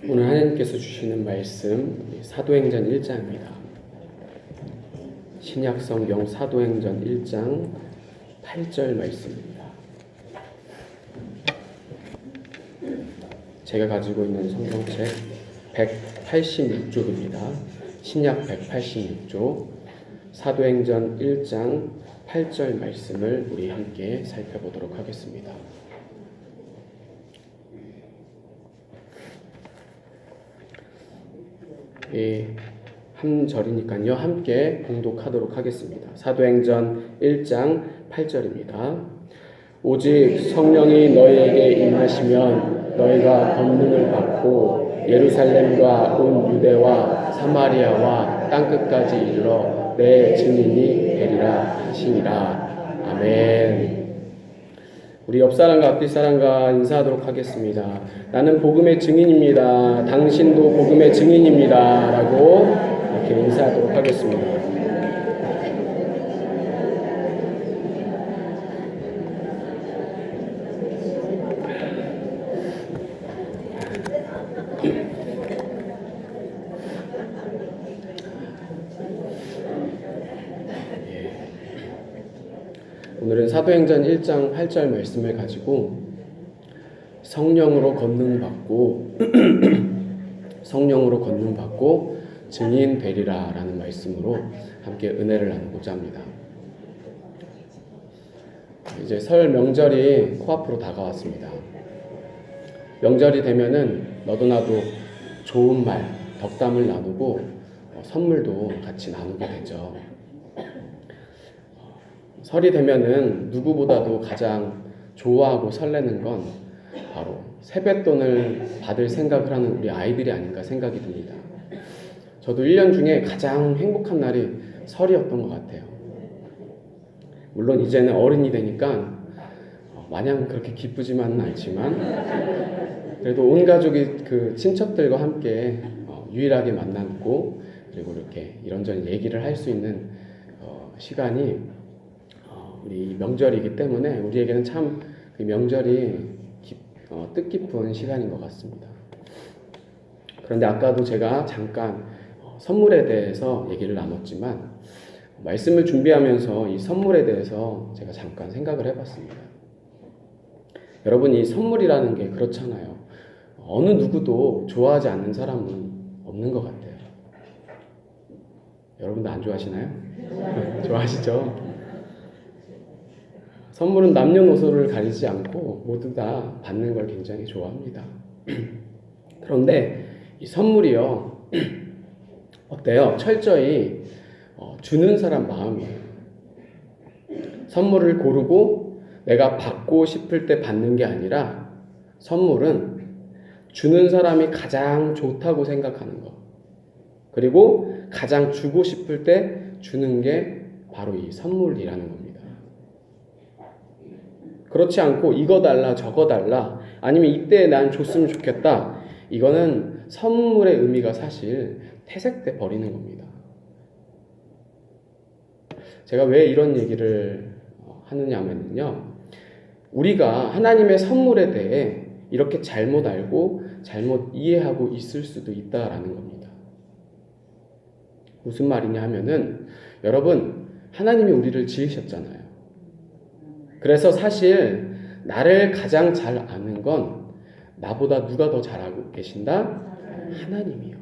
오늘 하나님께서 주시는 말씀 사도행전 1장입니다. 신약성경 사도행전 1장 8절 말씀입니다. 제가 가지고 있는 성경책 186쪽입니다. 신약 186쪽 사도행전 1장 8절 말씀을 우리 함께 살펴보도록 하겠습니다. 한 절이니까요. 함께 봉독하도록 하겠습니다. 사도행전 1장 8절입니다. 오직 성령이 너희에게 임하시면 너희가 권능을 받고 예루살렘과 온 유대와 사마리아와 땅끝까지 이르러 내 증인이 되리라 하시니라. 아멘. 우리 옆사람과 앞뒷 사람과 인사하도록 하겠습니다. 나는 복음의 증인입니다. 당신도 복음의 증인입니다. 라고 이렇게 인사하도록 하겠습니다. 오늘은 사도행전 1장 8절 말씀을 가지고 성령으로 권능받고 증인 되리라 라는 말씀으로 함께 은혜를 나누고자 합니다. 이제 설 명절이 코앞으로 다가왔습니다. 명절이 되면은 너도 나도 좋은 말, 덕담을 나누고 선물도 같이 나누게 되죠. 설이 되면은 누구보다도 가장 좋아하고 설레는 건 바로 세뱃돈을 받을 생각을 하는 우리 아이들이 아닌가 생각이 듭니다. 저도 1년 중에 가장 행복한 날이 설이었던 것 같아요. 물론 이제는 어른이 되니까 마냥 그렇게 기쁘지만은 않지만 그래도 온 가족이 그 친척들과 함께 유일하게 만났고 그리고 이렇게 이런저런 얘기를 할 수 있는 시간이 우리 명절이기 때문에 우리에게는 참 그 명절이 뜻깊은 시간인 것 같습니다. 그런데 아까도 제가 잠깐 선물에 대해서 얘기를 나눴지만 말씀을 준비하면서 이 선물에 대해서 제가 잠깐 생각을 해봤습니다. 여러분, 이 선물이라는 게 그렇잖아요. 어느 누구도 좋아하지 않는 사람은 없는 것 같아요. 여러분도 안 좋아하시나요? 좋아하시죠? 선물은 남녀노소를 가리지 않고 모두 다 받는 걸 굉장히 좋아합니다. 그런데 이 선물이요, 어때요? 철저히 주는 사람 마음이에요. 선물을 고르고 내가 받고 싶을 때 받는 게 아니라 선물은 주는 사람이 가장 좋다고 생각하는 것, 그리고 가장 주고 싶을 때 주는 게 바로 이 선물이라는 겁니다. 그렇지 않고 이거 달라 저거 달라 아니면 이때 난 줬으면 좋겠다, 이거는 선물의 의미가 사실 퇴색돼 버리는 겁니다. 제가 왜 이런 얘기를 하느냐면요, 우리가 하나님의 선물에 대해 이렇게 잘못 알고 잘못 이해하고 있을 수도 있다라는 겁니다. 무슨 말이냐 하면은, 여러분, 하나님이 우리를 지으셨잖아요. 그래서 사실 나를 가장 잘 아는 건 나보다 누가 더 잘 알고 계신다? 하나님이요.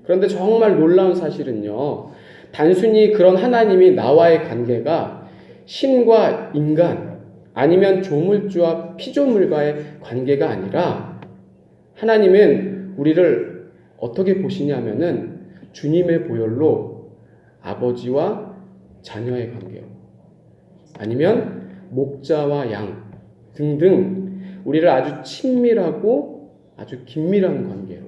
그런데 정말 놀라운 사실은요, 단순히 그런 하나님이 나와의 관계가 신과 인간 아니면 조물주와 피조물과의 관계가 아니라 하나님은 우리를 어떻게 보시냐면은 주님의 보혈로 아버지와 자녀의 관계로 아니면 목자와 양 등등 우리를 아주 친밀하고 아주 긴밀한 관계로,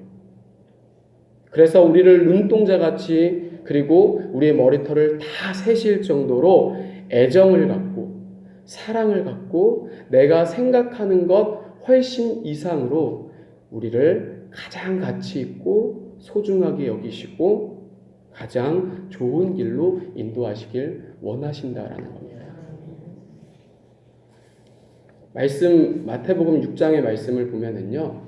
그래서 우리를 눈동자같이 그리고 우리의 머리털을 다 세실 정도로 애정을 갖고 사랑을 갖고 내가 생각하는 것 훨씬 이상으로 우리를 가장 가치 있고 소중하게 여기시고 가장 좋은 길로 인도하시길 원하신다라는 겁니다. 말씀 마태복음 6장의 말씀을 보면은요.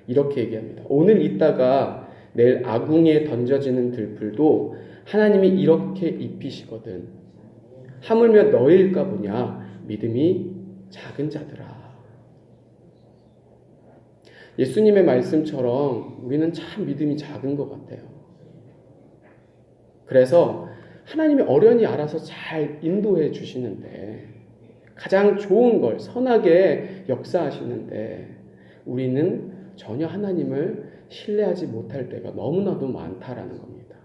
이렇게 얘기합니다. 오늘 있다가 내일 아궁이에 던져지는 들풀도 하나님이 이렇게 입히시거든. 하물며 너일까 보냐 믿음이 작은 자들아. 예수님의 말씀처럼 우리는 참 믿음이 작은 것 같아요. 그래서 하나님이 어련히 알아서 잘 인도해 주시는데 가장 좋은 걸 선하게 역사하시는데 우리는 전혀 하나님을 신뢰하지 못할 때가 너무나도 많다라는 겁니다.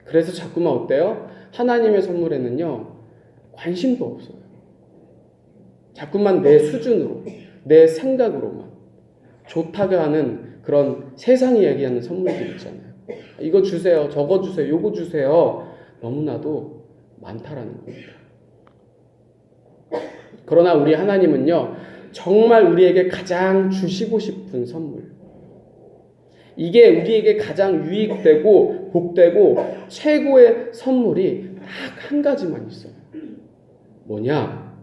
그래서 자꾸만 어때요? 하나님의 선물에는요 관심도 없어요. 자꾸만 내 수준으로 내 생각으로만 좋다고 하는 그런 세상이 얘기하는 선물들 있잖아요. 이거 주세요, 저거 주세요, 요거 주세요. 너무나도 많다라는 겁니다. 그러나 우리 하나님은요 정말 우리에게 가장 주시고 싶은 선물, 이게 우리에게 가장 유익되고 복되고 최고의 선물이 딱 한 가지만 있어요. 뭐냐?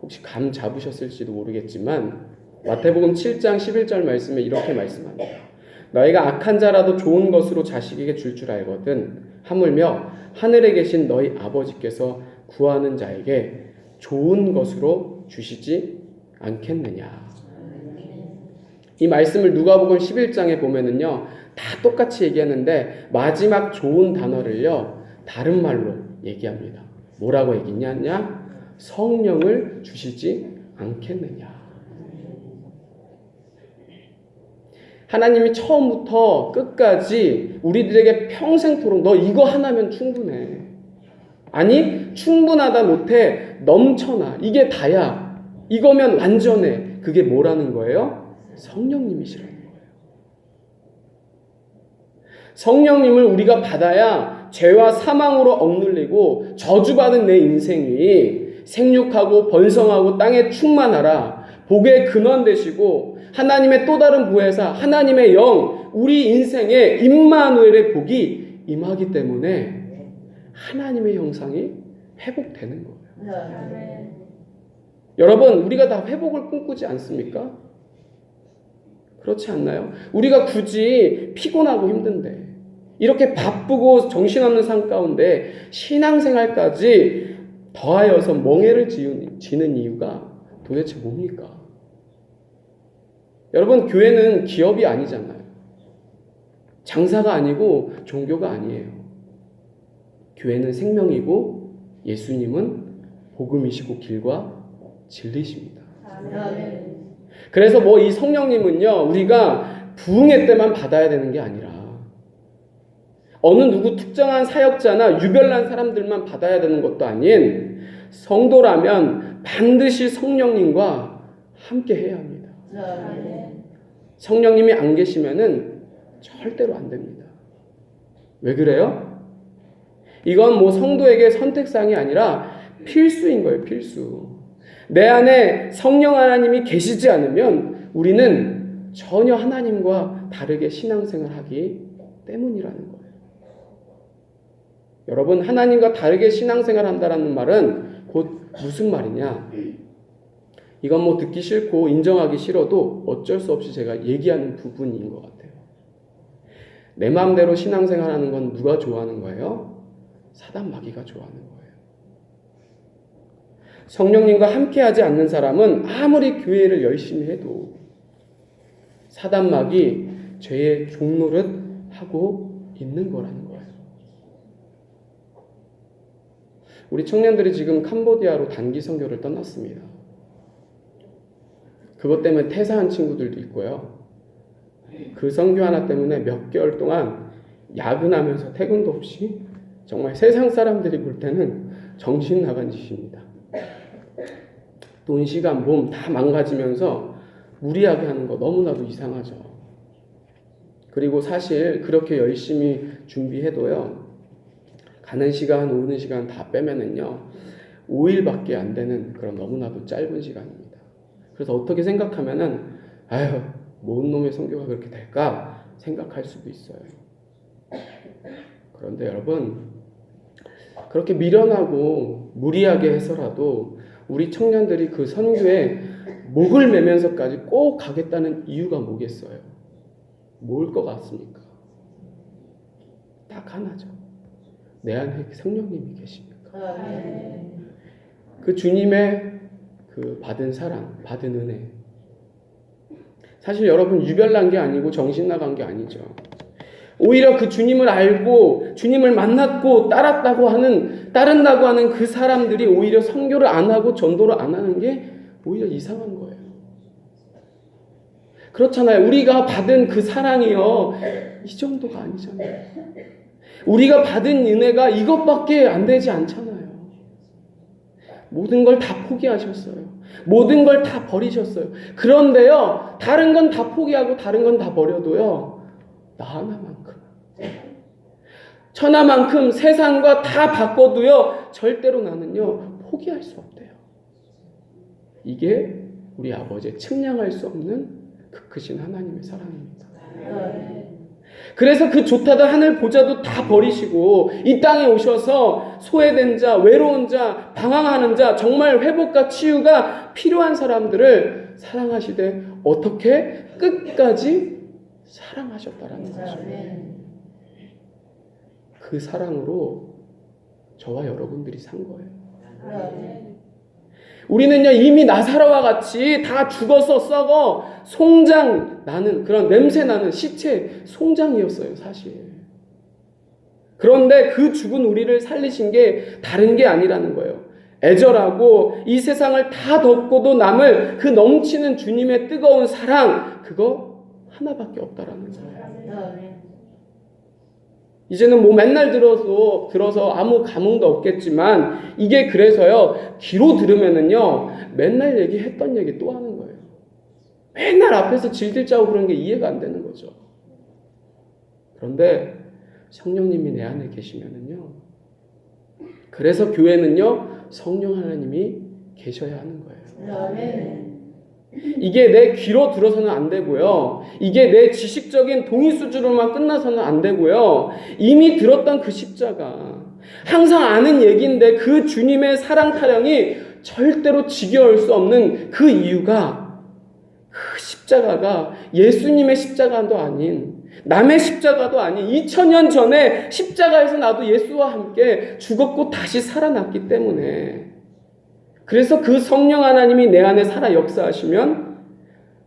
혹시 감 잡으셨을지도 모르겠지만 마태복음 7장 11절 말씀에 이렇게 말씀합니다. 너희가 악한 자라도 좋은 것으로 자식에게 줄 줄 알거든 하물며 하늘에 계신 너희 아버지께서 구하는 자에게 좋은 것으로 주시지 않겠느냐. 이 말씀을 누가복음 11장에 보면은요 다 똑같이 얘기하는데 마지막 좋은 단어를요 다른 말로 얘기합니다. 뭐라고 얘기했냐? 성령을 주시지 않겠느냐. 하나님이 처음부터 끝까지 우리들에게 평생토록 너 이거 하나면 충분해. 아니 충분하다 못해 넘쳐나. 이게 다야. 이거면 완전해. 그게 뭐라는 거예요? 성령님이시라는 거예요. 성령님을 우리가 받아야 죄와 사망으로 억눌리고 저주받은 내 인생이 생육하고 번성하고 땅에 충만하라. 복의 근원 되시고 하나님의 또 다른 부회사 하나님의 영 우리 인생에 임마누엘의 복이 임하기 때문에 하나님의 형상이 회복되는 거예요. 네. 여러분 우리가 다 회복을 꿈꾸지 않습니까? 그렇지 않나요? 우리가 굳이 피곤하고 힘든데 이렇게 바쁘고 정신없는 삶 가운데 신앙생활까지 더하여서 멍해를 지는 이유가 도대체 뭡니까? 여러분 교회는 기업이 아니잖아요. 장사가 아니고 종교가 아니에요. 교회는 생명이고 예수님은 복음이시고 길과 진리십니다. 그래서 뭐 이 성령님은요 우리가 부흥회 때만 받아야 되는 게 아니라 어느 누구 특정한 사역자나 유별난 사람들만 받아야 되는 것도 아닌 성도라면 반드시 성령님과 함께 해야 합니다. 성령님이 안 계시면은 절대로 안 됩니다. 왜 그래요? 이건 뭐 성도에게 선택사항이 아니라 필수인 거예요. 필수. 내 안에 성령 하나님이 계시지 않으면 우리는 전혀 하나님과 다르게 신앙생활을 하기 때문이라는 거예요. 여러분 하나님과 다르게 신앙생활을 한다는 말은 곧 무슨 말이냐? 이건 뭐 듣기 싫고 인정하기 싫어도 어쩔 수 없이 제가 얘기하는 부분인 것 같아요. 내 마음대로 신앙생활하는 건 누가 좋아하는 거예요? 사단 마귀가 좋아하는 거예요. 성령님과 함께하지 않는 사람은 아무리 교회를 열심히 해도 사단 마귀 죄의 종노릇 하고 있는 거라는 거예요. 우리 청년들이 지금 캄보디아로 단기 선교를 떠났습니다. 그것 때문에 퇴사한 친구들도 있고요. 그 선교 하나 때문에 몇 개월 동안 야근하면서 퇴근도 없이 정말 세상 사람들이 볼 때는 정신 나간 짓입니다. 돈, 시간, 몸 다 망가지면서 무리하게 하는 거 너무나도 이상하죠. 그리고 사실 그렇게 열심히 준비해도요. 가는 시간, 오는 시간 다 빼면은요. 5일밖에 안 되는 그런 너무나도 짧은 시간입니다. 그래서 어떻게 생각하면은 아유, 뭔 놈의 선교가 그렇게 될까 생각할 수도 있어요. 그런데 여러분 그렇게 미련하고 무리하게 해서라도 우리 청년들이 그 선교에 목을 매면서까지 꼭 가겠다는 이유가 뭐겠어요? 뭘 것 같습니까? 딱 하나죠. 내 안에 성령님이 계십니까? 그 주님의 그 받은 사랑, 받은 은혜. 사실 여러분 유별난 게 아니고 정신 나간 게 아니죠. 오히려 그 주님을 알고 주님을 만났고 따른다고 하는 그 사람들이 오히려 선교를 안 하고 전도를 안 하는 게 오히려 이상한 거예요. 그렇잖아요. 우리가 받은 그 사랑이요, 이 정도가 아니잖아요. 우리가 받은 은혜가 이것밖에 안 되지 않잖아요. 모든 걸 다 포기하셨어요. 모든 걸 다 버리셨어요. 그런데요, 다른 건 다 포기하고 다른 건 다 버려도요, 나 하나만큼, 천하만큼 세상과 다 바꿔도요, 절대로 나는요, 포기할 수 없대요. 이게 우리 아버지의 측량할 수 없는 그 크신 하나님의 사랑입니다. 그래서 그 좋다던 하늘 보좌도 다 버리시고 이 땅에 오셔서 소외된 자, 외로운 자, 방황하는 자, 정말 회복과 치유가 필요한 사람들을 사랑하시되 어떻게 끝까지 사랑하셨다라는 거죠. 그 사랑으로 저와 여러분들이 산 거예요. 우리는요, 이미 나사로와 같이 다 죽어서 썩어 송장 나는, 그런 냄새 나는 시체 송장이었어요, 사실. 그런데 그 죽은 우리를 살리신 게 다른 게 아니라는 거예요. 애절하고 이 세상을 다 덮고도 남을 그 넘치는 주님의 뜨거운 사랑, 그거 하나밖에 없다라는 거예요. 이제는 뭐 맨날 들어서 아무 감흥도 없겠지만 이게 그래서요, 귀로 들으면은요, 맨날 얘기했던 얘기 또 하는 거예요. 맨날 앞에서 질질 짜고 그런 게 이해가 안 되는 거죠. 그런데 성령님이 내 안에 계시면은요, 그래서 교회는요, 성령 하나님이 계셔야 하는 거예요. 이게 내 귀로 들어서는 안 되고요. 이게 내 지식적인 동의 수준으로만 끝나서는 안 되고요. 이미 들었던 그 십자가, 항상 아는 얘기인데 그 주님의 사랑 타령이 절대로 지겨울 수 없는 그 이유가, 그 십자가가 예수님의 십자가도 아닌, 남의 십자가도 아닌 2000년 전에 십자가에서 나도 예수와 함께 죽었고 다시 살아났기 때문에, 그래서 그 성령 하나님이 내 안에 살아 역사하시면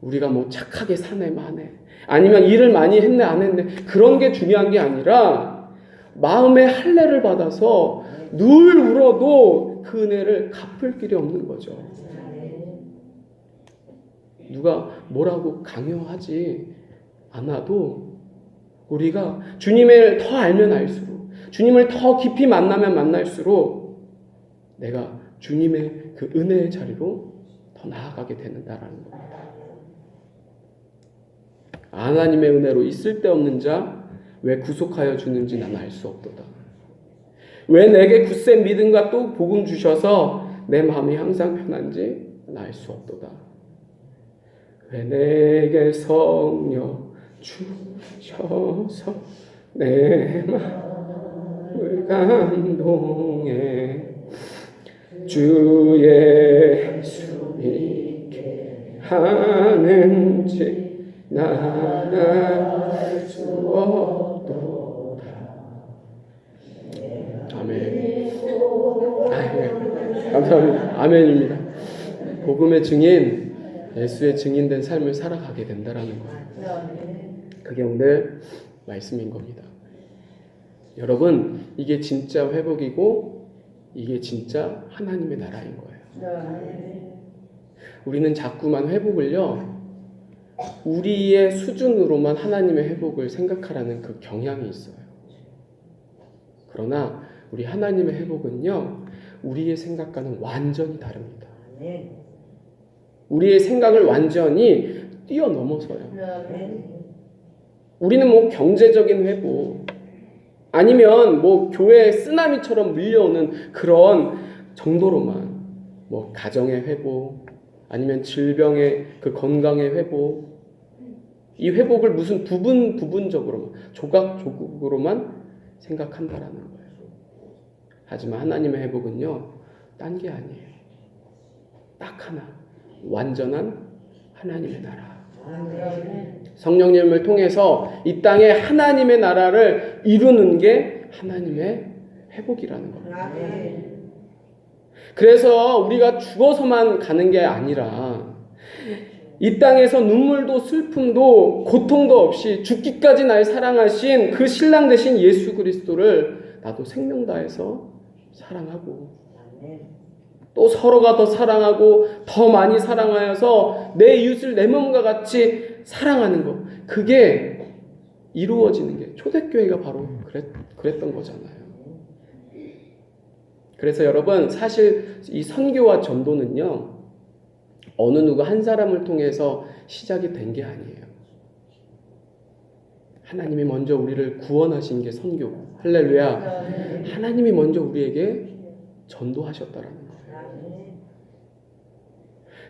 우리가 뭐 착하게 사네 마네, 아니면 일을 많이 했네 안 했네, 그런 게 중요한 게 아니라 마음의 할례를 받아서 늘 울어도 그 은혜를 갚을 길이 없는 거죠. 누가 뭐라고 강요하지 않아도 우리가 주님을 더 알면 알수록, 주님을 더 깊이 만나면 만날수록 내가 주님의 그 은혜의 자리로 더 나아가게 되는다라는 겁니다. 하나님의 은혜로 있을 데 없는 자 왜 구속하여 주는지 난 알 수 없도다. 왜 내게 굳센 믿음과 또 복음 주셔서 내 마음이 항상 편한지 난 알 수 없도다. 왜 내게 성령 주셔서 내 마음을 감동해 주 예수 믿게 하는지 난 알 수 없도다. 아멘. 감사합니다. 아멘입니다. 복음의 증인, 예수의 증인된 삶을 살아가게 된다라는 거예요. 그게 오늘 말씀인 겁니다. 여러분, 이게 진짜 회복이고 이게 진짜 하나님의 나라인 거예요. 우리는 자꾸만 회복을요, 우리의 수준으로만 하나님의 회복을 생각하라는 그 경향이 있어요. 그러나 우리 하나님의 회복은요, 우리의 생각과는 완전히 다릅니다. 우리의 생각을 완전히 뛰어넘어서요. 우리는 뭐 경제적인 회복, 아니면 뭐 교회 쓰나미처럼 밀려오는 그런 정도로만, 뭐 가정의 회복, 아니면 질병의 그 건강의 회복, 이 회복을 무슨 부분적으로만, 조각조각으로만 생각한다라는 거예요. 하지만 하나님의 회복은요, 딴 게 아니에요. 딱 하나, 완전한 하나님의 나라. 성령님을 통해서 이 땅에 하나님의 나라를 이루는 게 하나님의 회복이라는 겁니다. 그래서 우리가 죽어서만 가는 게 아니라 이 땅에서 눈물도 슬픔도 고통도 없이 죽기까지 날 사랑하신 그 신랑 되신 예수 그리스도를 나도 생명 다해서 사랑하고 또 서로가 더 사랑하고 더 많이 사랑하여서 내 이웃을 내 몸과 같이 사랑하는 것, 그게 이루어지는 게 초대교회가 바로 그랬던 거잖아요. 그래서 여러분, 사실 이 선교와 전도는요, 어느 누구 한 사람을 통해서 시작이 된 게 아니에요. 하나님이 먼저 우리를 구원하신 게 선교고, 할렐루야. 하나님이 먼저 우리에게 전도하셨다라는 거예요.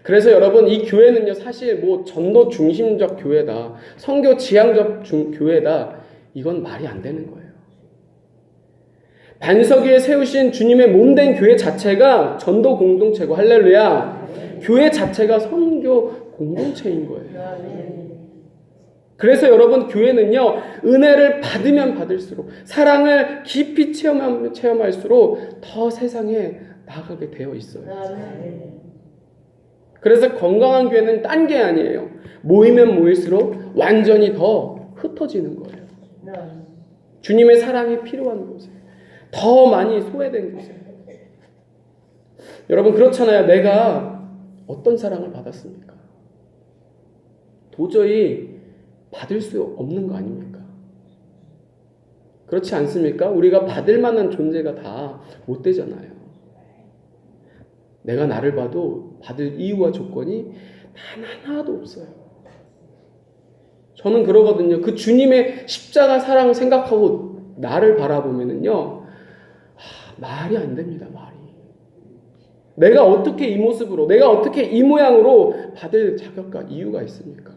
그래서 여러분, 이 교회는요, 사실 뭐 전도 중심적 교회다, 선교 지향적 교회다, 이건 말이 안 되는 거예요. 반석 위에 세우신 주님의 몸된 교회 자체가 전도 공동체고, 할렐루야. 교회 자체가 선교 공동체인 거예요. 그래서 여러분, 교회는요, 은혜를 받으면 받을수록, 사랑을 깊이 체험할수록 더 세상에 나아가게 되어 있어요. 그래서 건강한 교회는 딴 게 아니에요. 모이면 모일수록 완전히 더 흩어지는 거예요. 주님의 사랑이 필요한 곳에, 더 많이 소외된 곳에. 여러분, 그렇잖아요. 내가 어떤 사랑을 받았습니까? 도저히 받을 수 없는 거 아닙니까? 그렇지 않습니까? 우리가 받을 만한 존재가 다 못 되잖아요. 내가 나를 봐도 받을 이유와 조건이 단 하나도 없어요. 저는 그러거든요. 그 주님의 십자가 사랑 생각하고 나를 바라보면은요, 말이 안 됩니다. 말이. 내가 어떻게 이 모습으로, 내가 어떻게 이 모양으로 받을 자격과 이유가 있습니까?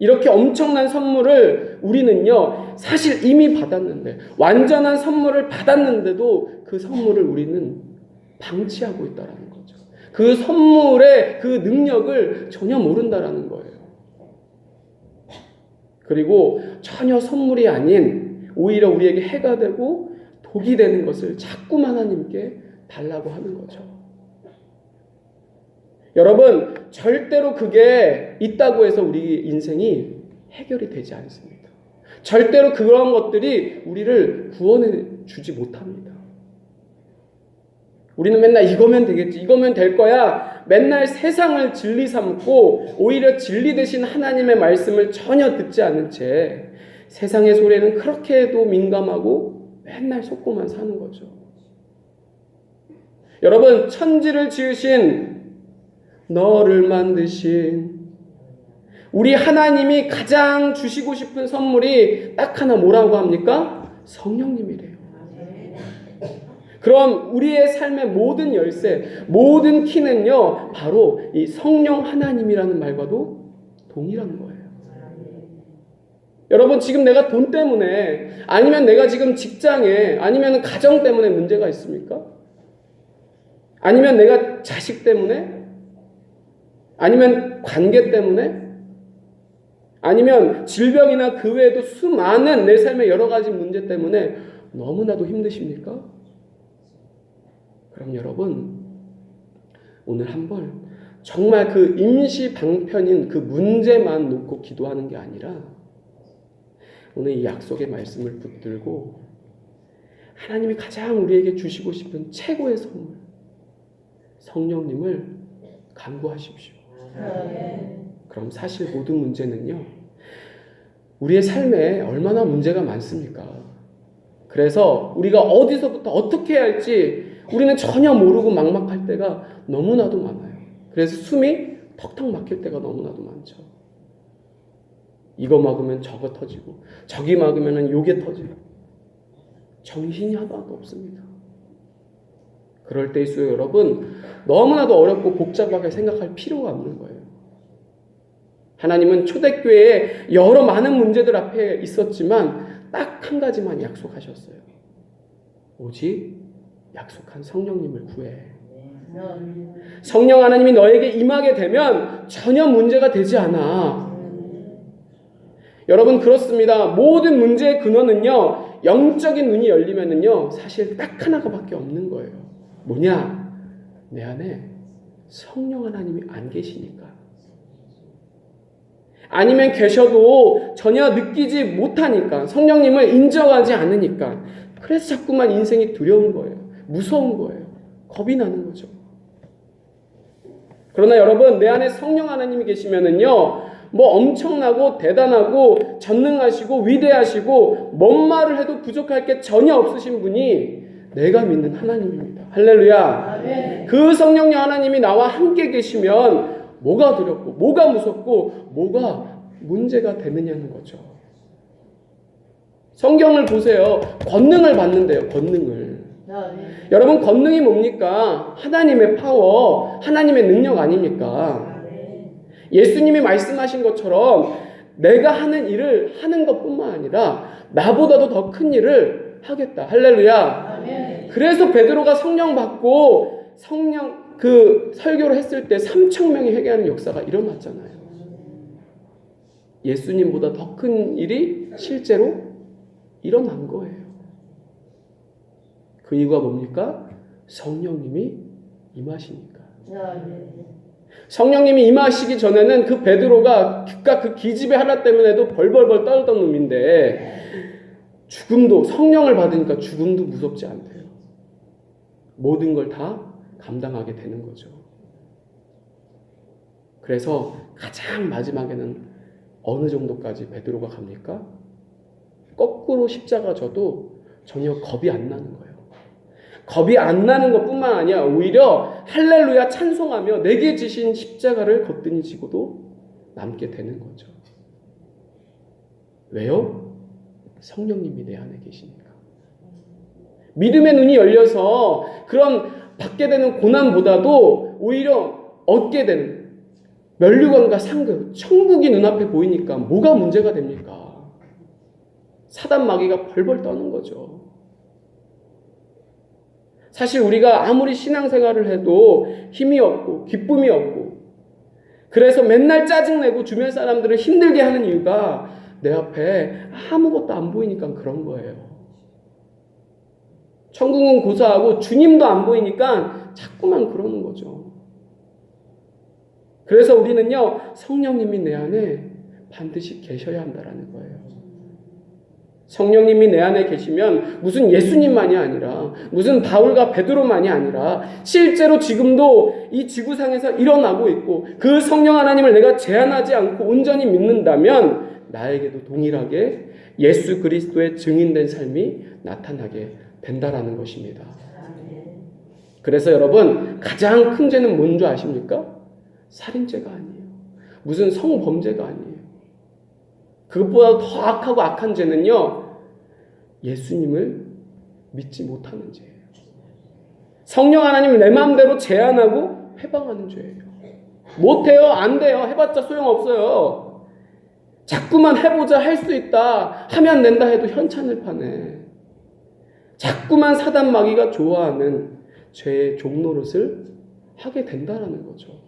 이렇게 엄청난 선물을 우리는요, 사실 이미 받았는데, 완전한 선물을 받았는데도 그 선물을 우리는 방치하고 있다라는 거죠. 그 선물의 그 능력을 전혀 모른다라는 거예요. 그리고 전혀 선물이 아닌, 오히려 우리에게 해가 되고 독이 되는 것을 자꾸 하나님께 달라고 하는 거죠. 여러분, 절대로 그게 있다고 해서 우리 인생이 해결이 되지 않습니다. 절대로 그런 것들이 우리를 구원해 주지 못합니다. 우리는 맨날 이거면 되겠지, 이거면 될 거야, 맨날 세상을 진리 삼고 오히려 진리 되신 하나님의 말씀을 전혀 듣지 않은 채 세상의 소리에는 그렇게도 민감하고 맨날 속고만 사는 거죠. 여러분, 천지를 지으신, 너를 만드신 우리 하나님이 가장 주시고 싶은 선물이 딱 하나, 뭐라고 합니까? 성령님이래요. 그럼 우리의 삶의 모든 열쇠, 모든 키는요, 바로 이 성령 하나님이라는 말과도 동일한 거예요. 여러분, 지금 내가 돈 때문에, 아니면 내가 지금 직장에, 아니면 가정 때문에 문제가 있습니까? 아니면 내가 자식 때문에? 아니면 관계 때문에? 아니면 질병이나 그 외에도 수많은 내 삶의 여러 가지 문제 때문에 너무나도 힘드십니까? 그럼 여러분, 오늘 한번 정말 그 임시 방편인 그 문제만 놓고 기도하는 게 아니라 오늘 이 약속의 말씀을 붙들고 하나님이 가장 우리에게 주시고 싶은 최고의 선물, 성령님을 간구하십시오. 그럼 사실 모든 문제는요, 우리의 삶에 얼마나 문제가 많습니까? 그래서 우리가 어디서부터 어떻게 해야 할지 우리는 전혀 모르고 막막할 때가 너무나도 많아요. 그래서 숨이 턱턱 막힐 때가 너무나도 많죠. 이거 막으면 저거 터지고, 저기 막으면 요게 터지고, 정신이 하나도 없습니다. 그럴 때일수록 여러분, 너무나도 어렵고 복잡하게 생각할 필요가 없는 거예요. 하나님은 초대교회에 여러 많은 문제들 앞에 있었지만 딱 한 가지만 약속하셨어요. 오직 약속한 성령님을 구해. 성령 하나님이 너에게 임하게 되면 전혀 문제가 되지 않아. 여러분 그렇습니다. 모든 문제의 근원은요, 영적인 눈이 열리면은요, 사실 딱 하나가밖에 없는 거예요. 뭐냐? 내 안에 성령 하나님이 안 계시니까. 아니면 계셔도 전혀 느끼지 못하니까, 성령님을 인정하지 않으니까. 그래서 자꾸만 인생이 두려운 거예요. 무서운 거예요. 겁이 나는 거죠. 그러나 여러분, 내 안에 성령 하나님이 계시면은요, 뭐 엄청나고 대단하고 전능하시고 위대하시고 뭔 말을 해도 부족할 게 전혀 없으신 분이 내가 믿는 하나님입니다. 할렐루야. 아멘. 그 성령님 하나님이 나와 함께 계시면 뭐가 두렵고 뭐가 무섭고 뭐가 문제가 되느냐는 거죠. 성경을 보세요. 권능을 받는데요. 권능을. 여러분 권능이 뭡니까? 하나님의 파워, 하나님의 능력 아닙니까? 예수님이 말씀하신 것처럼 내가 하는 일을 하는 것뿐만 아니라 나보다도 더 큰 일을 하겠다. 할렐루야. 아멘. 그래서 베드로가 성령 받고 성령 그 설교를 했을 때 3,000명이 회개하는 역사가 일어났잖아요. 예수님보다 더 큰 일이 실제로 일어난 거예요. 그 이유가 뭡니까? 성령님이 임하시니까. 성령님이 임하시기 전에는 그 베드로가 그깟 그 기집애 하나 때문에도 벌벌벌 떨던 놈인데 죽음도 성령을 받으니까 죽음도 무섭지 않대요. 모든 걸 다 감당하게 되는 거죠. 그래서 가장 마지막에는 어느 정도까지 베드로가 갑니까? 거꾸로 십자가 져도 전혀 겁이 안 나는 거예요. 겁이 안 나는 것뿐만 아니라 오히려 할렐루야 찬송하며 내게 지신 십자가를 거뜬히 지고도 남게 되는 거죠. 왜요? 성령님이 내 안에 계시니까. 믿음의 눈이 열려서 그런 받게 되는 고난보다도 오히려 얻게 되는 면류관과 상급, 천국이 눈앞에 보이니까 뭐가 문제가 됩니까? 사단 마귀가 벌벌 떠는 거죠. 사실 우리가 아무리 신앙생활을 해도 힘이 없고 기쁨이 없고 그래서 맨날 짜증내고 주변 사람들을 힘들게 하는 이유가 내 앞에 아무것도 안 보이니까 그런 거예요. 천국은 고사하고 주님도 안 보이니까 자꾸만 그러는 거죠. 그래서 우리는요, 성령님이 내 안에 반드시 계셔야 한다라는 거예요. 성령님이 내 안에 계시면 무슨 예수님만이 아니라 무슨 바울과 베드로만이 아니라 실제로 지금도 이 지구상에서 일어나고 있고 그 성령 하나님을 내가 제한하지 않고 온전히 믿는다면 나에게도 동일하게 예수 그리스도의 증인된 삶이 나타나게 된다라는 것입니다. 그래서 여러분 가장 큰 죄는 뭔 줄 아십니까? 살인죄가 아니에요. 무슨 성범죄가 아니에요. 그것보다 더 악하고 악한 죄는요, 예수님을 믿지 못하는 죄예요. 성령 하나님을 내 마음대로 제한하고 해방하는 죄예요. 못해요, 안 돼요, 해봤자 소용없어요. 자꾸만 해보자, 할 수 있다, 하면 된다 해도 현찬을 파네. 자꾸만 사단 마귀가 좋아하는 죄의 종노릇을 하게 된다라는 거죠.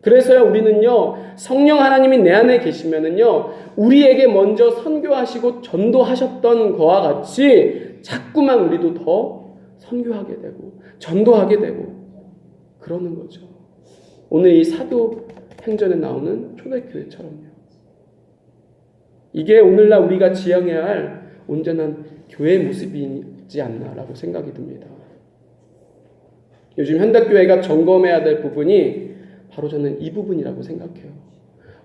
그래서요, 우리는요, 성령 하나님이 내 안에 계시면은요, 우리에게 먼저 선교하시고 전도하셨던 것과 같이 자꾸만 우리도 더 선교하게 되고, 전도하게 되고, 그러는 거죠. 오늘 이 사도행전에 나오는 초대교회처럼요. 이게 오늘날 우리가 지향해야 할 온전한 교회의 모습이지 않나라고 생각이 듭니다. 요즘 현대교회가 점검해야 될 부분이 바로 저는 이 부분이라고 생각해요.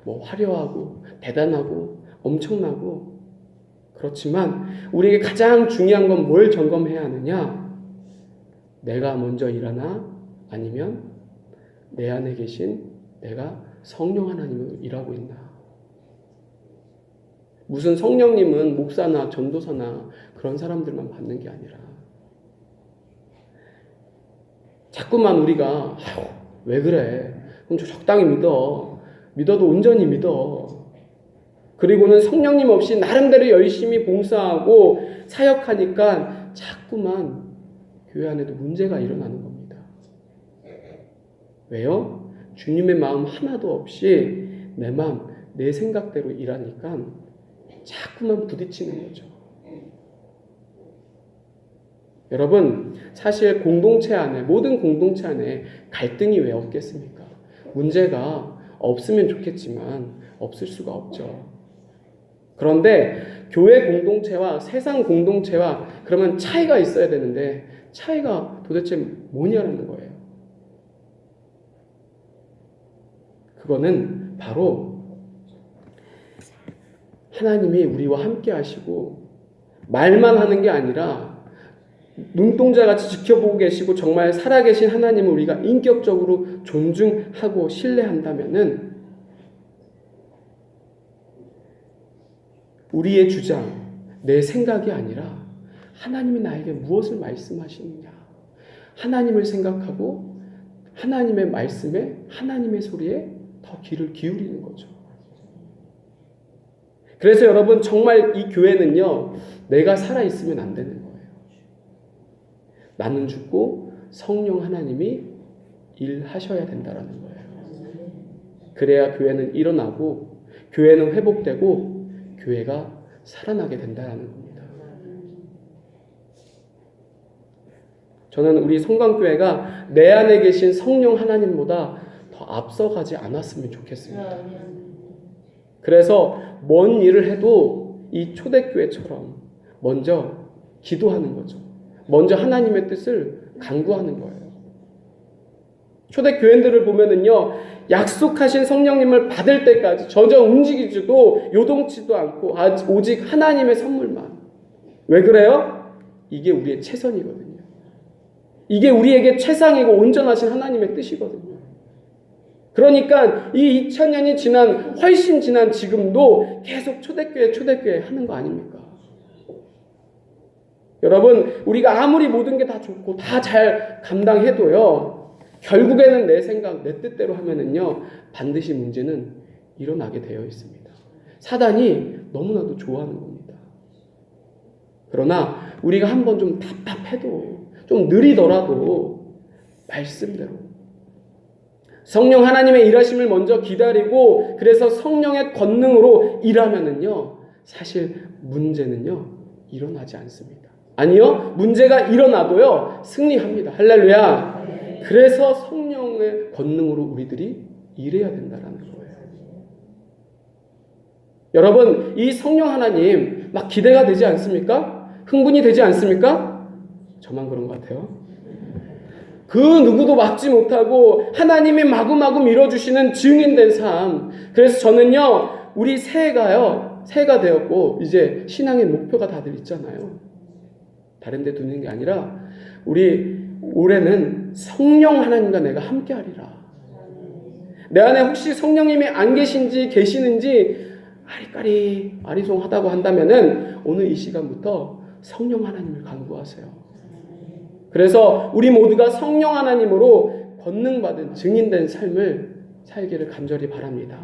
뭐 화려하고 대단하고 엄청나고 그렇지만 우리에게 가장 중요한 건 뭘 점검해야 하느냐? 내가 먼저 일하나? 아니면 내 안에 계신 내가 성령 하나님을 일하고 있나? 무슨 성령님은 목사나 전도사나 그런 사람들만 받는 게 아니라 자꾸만 우리가 왜 그래? 그럼 적당히 믿어. 믿어도 온전히 믿어. 그리고는 성령님 없이 나름대로 열심히 봉사하고 사역하니까 자꾸만 교회 안에도 문제가 일어나는 겁니다. 왜요? 주님의 마음 하나도 없이 내 마음, 내 생각대로 일하니까 자꾸만 부딪히는 거죠. 여러분, 사실 공동체 안에, 모든 공동체 안에 갈등이 왜 없겠습니까? 문제가 없으면 좋겠지만 없을 수가 없죠. 그런데 교회 공동체와 세상 공동체와 그러면 차이가 있어야 되는데 차이가 도대체 뭐냐라는 거예요. 그거는 바로 하나님이 우리와 함께 하시고 말만 하는 게 아니라 눈동자같이 지켜보고 계시고 정말 살아계신 하나님을 우리가 인격적으로 존중하고 신뢰한다면은 우리의 주장, 내 생각이 아니라 하나님이 나에게 무엇을 말씀하시느냐, 하나님을 생각하고 하나님의 말씀에, 하나님의 소리에 더 귀를 기울이는 거죠. 그래서 여러분, 정말 이 교회는요, 내가 살아있으면 안 되는 거예요. 나는 죽고 성령 하나님이 일하셔야 된다라는 거예요. 그래야 교회는 일어나고 교회는 회복되고 교회가 살아나게 된다는 겁니다. 저는 우리 송강교회가 내 안에 계신 성령 하나님보다 더 앞서가지 않았으면 좋겠습니다. 그래서 뭔 일을 해도 이 초대교회처럼 먼저 기도하는 거죠. 먼저 하나님의 뜻을 간구하는 거예요. 초대교회들을 보면은요, 약속하신 성령님을 받을 때까지 전혀 움직이지도 요동치도 않고 오직 하나님의 선물만. 왜 그래요? 이게 우리의 최선이거든요. 이게 우리에게 최상이고 온전하신 하나님의 뜻이거든요. 그러니까 이 2000년이 지난, 훨씬 지난 지금도 계속 초대교회 하는 거 아닙니까? 여러분, 우리가 아무리 모든 게 다 좋고 다 잘 감당해도요, 결국에는 내 생각, 내 뜻대로 하면은요, 반드시 문제는 일어나게 되어 있습니다. 사단이 너무나도 좋아하는 겁니다. 그러나 우리가 한번 좀 답답해도, 좀 느리더라도 말씀대로 성령 하나님의 일하심을 먼저 기다리고, 그래서 성령의 권능으로 일하면은요, 사실 문제는요, 일어나지 않습니다. 아니요, 문제가 일어나도요, 승리합니다. 할렐루야. 그래서 성령의 권능으로 우리들이 일해야 된다는 거예요. 여러분, 이 성령 하나님 막 기대가 되지 않습니까? 흥분이 되지 않습니까? 저만 그런 것 같아요. 그 누구도 막지 못하고 하나님이 마구마구 밀어주시는 증인된 삶. 그래서 저는요, 우리 새해가 되었고 이제 신앙의 목표가 다들 있잖아요. 다른 데 두는 게 아니라 우리 올해는 성령 하나님과 내가 함께 하리라. 내 안에 혹시 성령님이 안 계시는지 아리까리 아리송하다고 한다면은 오늘 이 시간부터 성령 하나님을 간구하세요. 그래서 우리 모두가 성령 하나님으로 권능받은 증인된 삶을 살기를 간절히 바랍니다.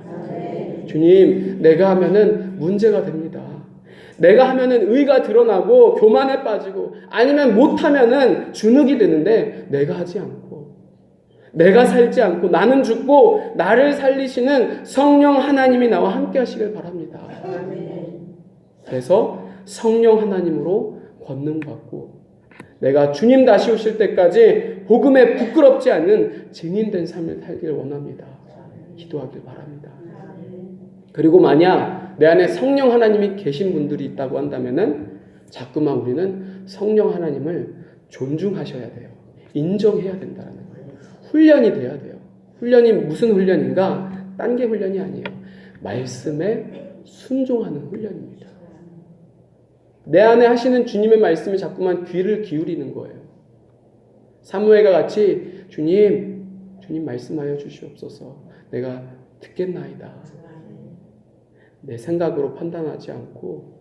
주님, 내가 하면은 문제가 됩니다. 내가 하면은 의가 드러나고 교만에 빠지고 아니면 못하면은 주눅이 드는데 내가 하지 않고 내가 살지 않고 나는 죽고 나를 살리시는 성령 하나님이 나와 함께 하시길 바랍니다. 그래서 성령 하나님으로 권능받고 내가 주님 다시 오실 때까지 복음에 부끄럽지 않는 증인된 삶을 살기를 원합니다. 기도하길 바랍니다. 그리고 만약 내 안에 성령 하나님이 계신 분들이 있다고 한다면은 자꾸만 우리는 성령 하나님을 존중하셔야 돼요. 인정해야 된다는 거예요. 훈련이 돼야 돼요. 훈련이 무슨 훈련인가? 딴 게 훈련이 아니에요. 말씀에 순종하는 훈련입니다. 내 안에 하시는 주님의 말씀에 자꾸만 귀를 기울이는 거예요. 사무엘과 같이 주님 말씀하여 주시옵소서. 내가 듣겠나이다. 내 생각으로 판단하지 않고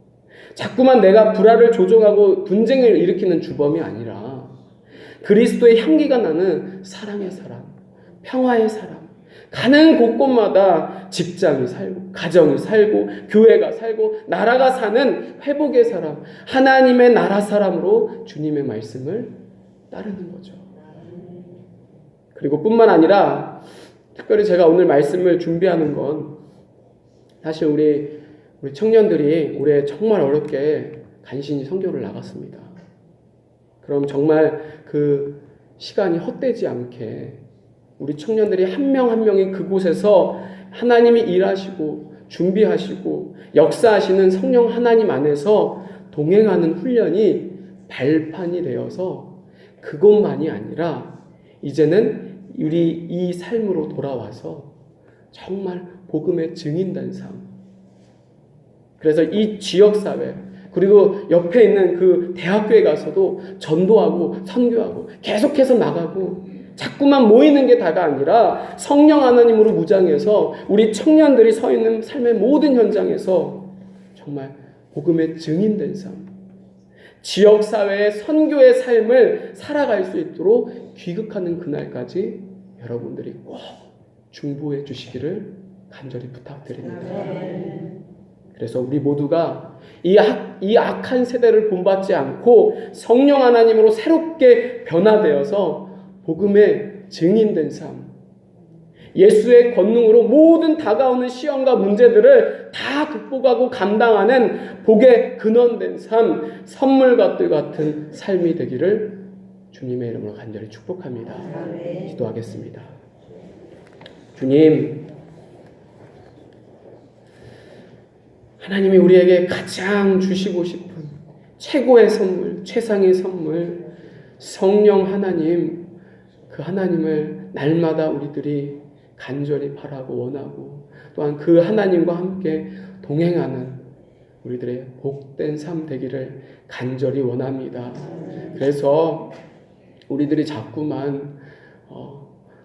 자꾸만 내가 불화를 조종하고 분쟁을 일으키는 주범이 아니라 그리스도의 향기가 나는 사랑의 사람, 평화의 사람, 가는 곳곳마다 직장이 살고 가정이 살고 교회가 살고 나라가 사는 회복의 사람, 하나님의 나라 사람으로 주님의 말씀을 따르는 거죠. 그리고 뿐만 아니라 특별히 제가 오늘 말씀을 준비하는 건 사실 우리 청년들이 올해 정말 어렵게 간신히 선교를 나갔습니다. 그럼 정말 그 시간이 헛되지 않게 우리 청년들이 한 명 한 명이 그곳에서 하나님이 일하시고 준비하시고 역사하시는 성령 하나님 안에서 동행하는 훈련이 발판이 되어서 그것만이 아니라 이제는 우리 이 삶으로 돌아와서 정말 복음의 증인된 삶. 그래서 이 지역사회 그리고 옆에 있는 그 대학교에 가서도 전도하고 선교하고 계속해서 나가고 자꾸만 모이는 게 다가 아니라 성령 하나님으로 무장해서 우리 청년들이 서 있는 삶의 모든 현장에서 정말 복음의 증인된 삶, 지역사회의 선교의 삶을 살아갈 수 있도록 귀국하는 그날까지 여러분들이 꼭 중보해 주시기를 간절히 부탁드립니다. 그래서 우리 모두가 이 악한 세대를 본받지 않고 성령 하나님으로 새롭게 변화되어서 복음의 증인된 삶, 예수의 권능으로 모든 다가오는 시험과 문제들을 다 극복하고 감당하는 복의 근원된 삶, 선물밭들 같은 삶이 되기를 주님의 이름으로 간절히 축복합니다. 기도하겠습니다. 주님, 하나님이 우리에게 가장 주시고 싶은 최고의 선물, 최상의 선물, 성령 하나님, 그 하나님을 날마다 우리들이 간절히 바라고 원하고 또한 그 하나님과 함께 동행하는 우리들의 복된 삶 되기를 간절히 원합니다. 그래서 우리들이 자꾸만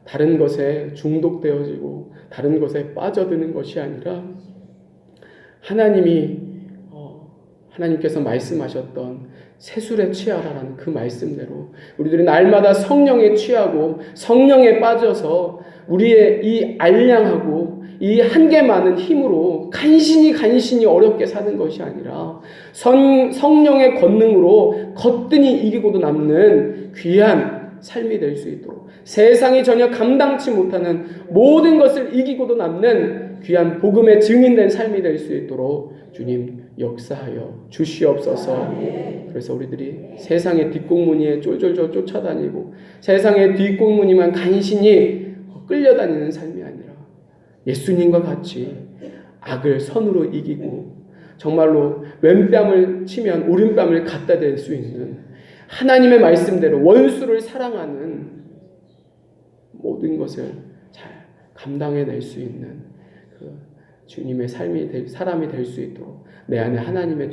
다른 것에 중독되어지고 다른 것에 빠져드는 것이 아니라 하나님께서 말씀하셨던 세술에 취하라라는 그 말씀대로 우리들이 날마다 성령에 취하고 성령에 빠져서 우리의 이 알량하고 이 한계 많은 힘으로 간신히 어렵게 사는 것이 아니라 성령의 권능으로 거뜬히 이기고도 남는 귀한 삶이 될 수 있도록 세상이 전혀 감당치 못하는 모든 것을 이기고도 남는 귀한 복음의 증인된 삶이 될 수 있도록 주님 역사하여 주시옵소서. 그래서 우리들이 세상의 뒷공무니에 쫄쫄쫄 쫓아다니고 세상의 뒷공무니만 간신히 끌려다니는 삶이 아니라 예수님과 같이 악을 선으로 이기고 정말로 왼뺨을 치면 오른뺨을 갖다 댈 수 있는 하나님의 말씀대로 원수를 사랑하는 모든 것을 잘 감당해낼 수 있는 그 주님의 사람이 될 수 있도록 내 안에 하나님의